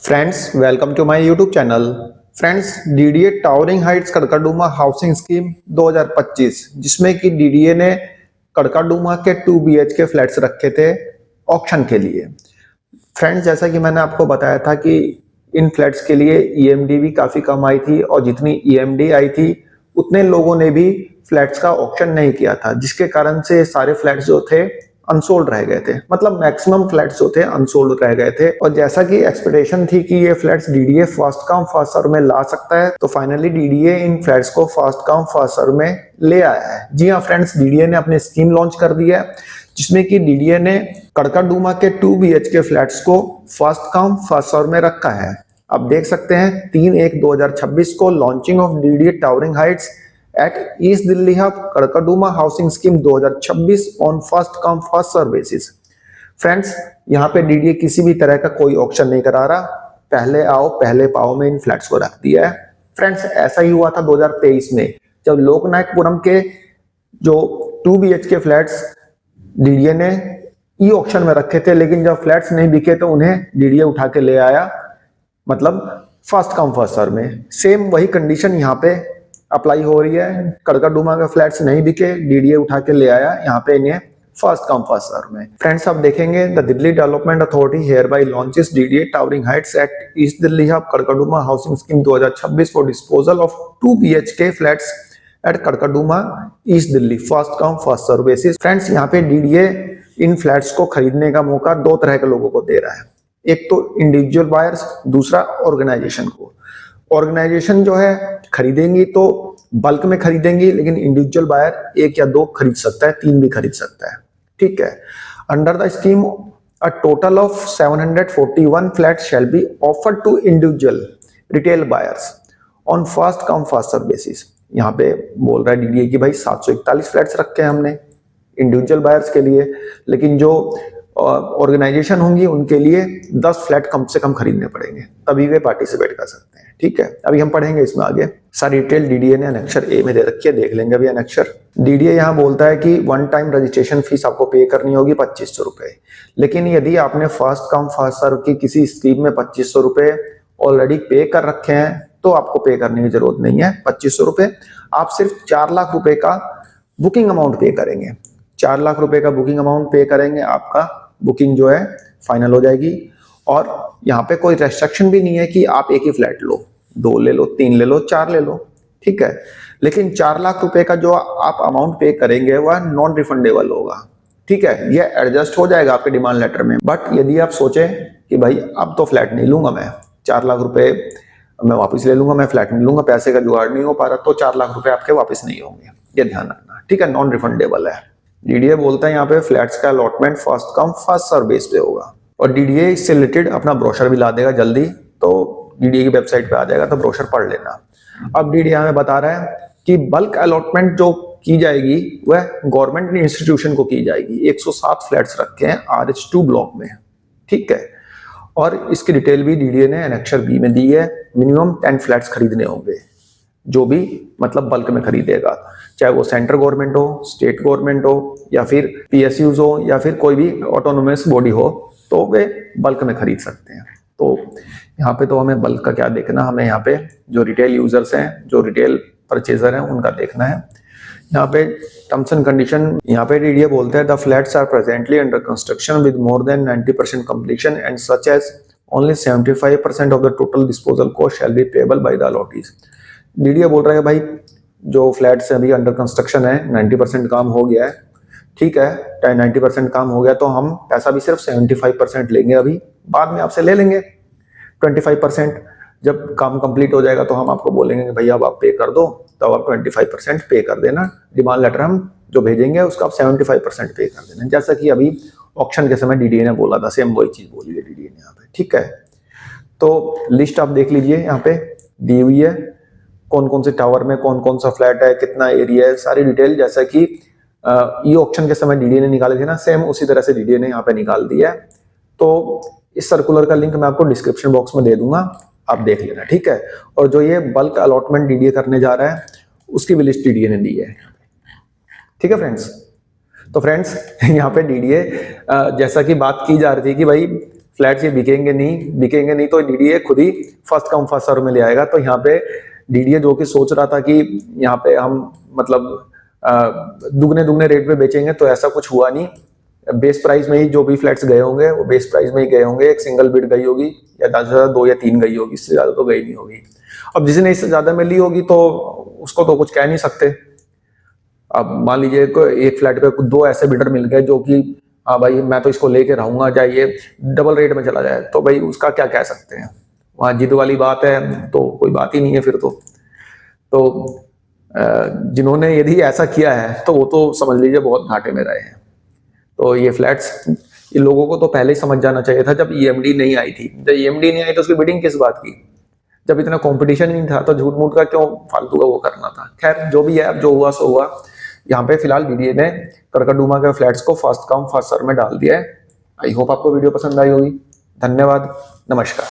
Friends welcome to my YouTube channel. Friends DDA towering heights Karkardooma housing scheme 2025 जिसमें कि DDA ने कड़काडूमा के 2 BHK flats रखे थे ऑक्शन के लिए। फ्रेंड्स जैसा कि मैंने आपको बताया था कि इन फ्लैट्स के लिए ईएमडी भी काफी कम आई थी और जितनी ईएमडी आई थी उतने लोगों ने भी फ्लैट्स का ऑक्शन नहीं किया था, जिसके कारण से सारे फ्लैट्स जो थे अनसोल्ड रह गए थे। मतलब मैक्सिमम फ्लैट्स जो थे अनसोल्ड रह गए थे। और जैसा कि एक्सपेक्टेशन थी कि ये flats DDA fast come fast serve में ला सकता है, तो फाइनली डीडीए इन फ्लैट्स को फास्ट कम फास्ट सर्व में ले आया है। जी हाँ फ्रेंड्स, डीडीए ने अपनी स्कीम लॉन्च कर दी है जिसमें कि डीडीए ने कड़काडूमा के 2 BHK फ्लैट्स को फास्ट कम फास्ट सर्व में रखा है। आप देख सकते हैं 3/1/2026 को launching of DDA towering heights at East Delhi hub Karkardooma housing scheme 2026 on first come first serve basis. Friends यहाँ पे डीडीए किसी भी तरह का कोई ऑक्शन नहीं करा रहा, पहले आओ पहले पाओ में इन फ्लैट्स को रख दिया है। फ्रेंड्स ऐसा ही हुआ था 2023 में, जब लोकनायकपुरम के जो 2 BHK फ्लैट्स डीडीए ने ई ऑक्शन में रखे थे, लेकिन जब फ्लैट्स नहीं बिके तो उन्हें डीडीए उठा के ले आया, मतलब फर्स्ट कम फर्स्ट सर्व में। सेम वही कंडीशन यहाँ पे अप्लाई हो रही है। कड़काडूमा के फ्लैट्स नहीं बिके, डीडीए उठा के ले आया यहाँ पे इन्हें फर्स्ट कम फर्स्ट सर्व में। फ्रेंड्स आप देखेंगे the Delhi development authority here by launches DDA towering heights at East Delhi hub Karkardooma housing scheme 2026 for disposal of 2 BHK flats at Karkardooma East Delhi first come first serve basis. Friends यहाँ पे DDA इन flats को खरीदने का मौका दो तरह के लोगों को दे रहा है, एक तो इंडिविजुअल बायर्स, दूसरा ऑर्गेनाइजेशन को। ऑर्गेनाइजेशन जो है खरीदेंगी तो बल्क में खरीदेंगी, लेकिन इंडिविजुअल बायर 1 या 2 खरीद सकता है, 3 भी खरीद सकता है। ठीक है। Under the scheme a total of 741 flat shall be offered to individual retail buyers on first come first serve basis. यहाँ पे बोल रहा है डीडीए की भाई 741 फ्लैट्स रखे हैं हमने इंडिविजुअल बायर्स के लिए, लेकिन जो ऑर्गेनाइजेशन होंगी उनके लिए 10 फ्लैट कम से कम खरीदने पड़ेंगे, तभी वे पार्टिसिपेट कर सकते हैं। ठीक है, अभी हम पढ़ेंगे इसमें आगे। सारी डिटेल डीडीए ने अनेक्सर ए में दे रखी है, देख लेंगे अभी अनेक्सर। डीडीए यहाँ बोलता है कि 1 टाइम रजिस्ट्रेशन फीस आपको पे करनी होगी 2500 रुपए, लेकिन यदि आपने फर्स्ट कम फर्स्ट सर्व की किसी स्कीम में 2500 रुपए ऑलरेडी पे कर रखे हैं तो आपको पे करने की जरूरत नहीं है 2500 रुपए। आप सिर्फ 4 लाख रुपए का बुकिंग अमाउंट पे करेंगे, 4 लाख रुपए का बुकिंग अमाउंट पे करेंगे, आपका बुकिंग जो है फाइनल हो जाएगी। और यहाँ पे कोई रेस्ट्रिक्शन भी नहीं है कि आप एक ही फ्लैट लो, 2 ले लो, 3 ले लो, 4 ले लो। ठीक है, लेकिन 4 लाख रुपए का जो आप अमाउंट पे करेंगे वह नॉन रिफंडेबल होगा। ठीक है, ये एडजस्ट हो जाएगा आपके डिमांड लेटर में। बट यदि आप सोचें कि भाई अब तो फ्लैट नहीं लूंगा मैं, 4 लाख रुपए मैं वापस ले लूंगा, मैं फ्लैट नहीं लूंगा, पैसे का जुगाड़ नहीं हो पा रहा, तो 4 लाख रुपए आपके वापस नहीं होंगे, ये ध्यान रखना। ठीक है, नॉन रिफंडेबल है। डीडीए बोलता है यहाँ पे फ्लैट्स का allotment first come first serve base पे होगा। और डीडीए इससे रिलेटेड अपना ब्रोशर भी ला देगा जल्दी, तो डीडीए की वेबसाइट पे आ जाएगा, तो ब्रोशर पढ़ लेना। अब डीडीए हमें बता रहा है कि बल्क अलॉटमेंट जो की जाएगी वह गवर्नमेंट इंस्टीट्यूशन को की जाएगी। 107 फ्लैट्स रखे हैं RH2 ब्लॉक में। ठीक है, और इसकी डिटेल भी डीडीए ने एनेक्सर बी में दी है। मिनिमम 10 फ्लैट्स खरीदने होंगे, जो भी मतलब बल्क में खरीदेगा, चाहे वो सेंट्रल गवर्नमेंट हो, स्टेट गवर्नमेंट हो, या फिर PSUs हो, या फिर कोई भी ऑटोनोमस बॉडी हो, तो वे बल्क में खरीद सकते हैं। तो यहाँ पे तो हमें बल्क का क्या देखना, हमें यहाँ पे जो रिटेल यूजर्स हैं, जो रिटेल परचेजर हैं, उनका देखना है। यहाँ पे टर्म्स एंड कंडीशन यहाँ पे डीडीए बोलते हैं the flats are presently under construction with more than 90% completion and such as only 75% of the total disposal cost shall be payable by the allottees. DDA बोल रहा है भाई जो फ्लैट्स अभी अंडर कंस्ट्रक्शन है 90% काम हो गया है। ठीक है, 90% काम हो गया तो हम पैसा भी सिर्फ 75% लेंगे, अभी बाद में आपसे ले लेंगे 25%। जब काम कंप्लीट हो जाएगा तो हम आपको बोलेंगे कि भैया अब आप पे कर दो, तब आप 25% पे कर देना। डिमांड लेटर हम जो भेजेंगे उसका आप 75% पे कर देना, जैसा कि अभी ऑक्शन के समय डीडीए ने बोला था, सेम वही चीज बोली है डीडीए ने यहाँ पे। ठीक है, तो लिस्ट आप देख लीजिए, यहाँ पे दी हुई है कौन कौन से टावर में कौन कौन सा फ्लैट है, कितना एरिया है, सारी डिटेल जैसा कि ई ऑक्शन के समय डीडीए ने निकाले थे ना, सेम उसी तरह से डीडीए ने यहाँ पे निकाल दिया है। तो इस सर्कुलर का लिंक मैं आपको डिस्क्रिप्शन बॉक्स में दे दूंगा, आप देख लेना। ठीक है, और जो ये बल्क अलॉटमेंट डीडीए करने जा रहा है उसकी भी लिस्ट डीडीए ने दी है। ठीक है फ्रेंड्स, तो फ्रेंड्स यहाँ पे डीडीए जैसा कि बात की जा रही थी कि भाई फ्लैट्स ये बिकेंगे नहीं तो डीडीए खुद ही फर्स्ट कम फर्स्ट सर्व में ले आएगा। तो यहाँ पे डीडीए जो कि सोच रहा था कि यहाँ पे हम मतलब दुगने रेट पे बेचेंगे, तो ऐसा कुछ हुआ नहीं। बेस प्राइस में ही जो भी फ्लैट्स गए होंगे वो बेस प्राइस में ही गए होंगे। एक सिंगल बिड गई होगी या ज्यादा से ज्यादा 2 या 3 गई होगी, इससे ज्यादा तो गई नहीं होगी। अब जिसने इससे ज्यादा में ली होगी तो उसको तो कुछ कह नहीं सकते। अब मान लीजिए एक फ्लैट पे 2 ऐसे बिल्डर मिल गए जो कि हाँ भाई मैं तो इसको लेके रहूंगा, चाहे ये डबल रेट में चला जाए, तो भाई उसका क्या कह सकते हैं। वहां जिद वाली बात है तो कोई बात ही नहीं है फिर तो जिन्होंने यदि ऐसा किया है तो वो तो समझ लीजिए बहुत घाटे में रहे हैं। तो ये फ्लैट्स ये लोगों को तो पहले ही समझ जाना चाहिए था जब ईएमडी नहीं आई थी। जब ईएमडी नहीं आई तो उसकी बिडिंग किस बात की, जब इतना कंपटीशन नहीं था तो झूठ मूठ का क्यों फालतू का वो करना था। खैर जो भी है, अब जो हुआ सो हुआ। यहाँ पे फिलहाल डीडीए ने करकरडुमा के फ्लैट्स को फर्स्ट कम फर्स्ट सर्व में डाल दिया है। आई होप आपको वीडियो पसंद आई होगी। धन्यवाद, नमस्कार।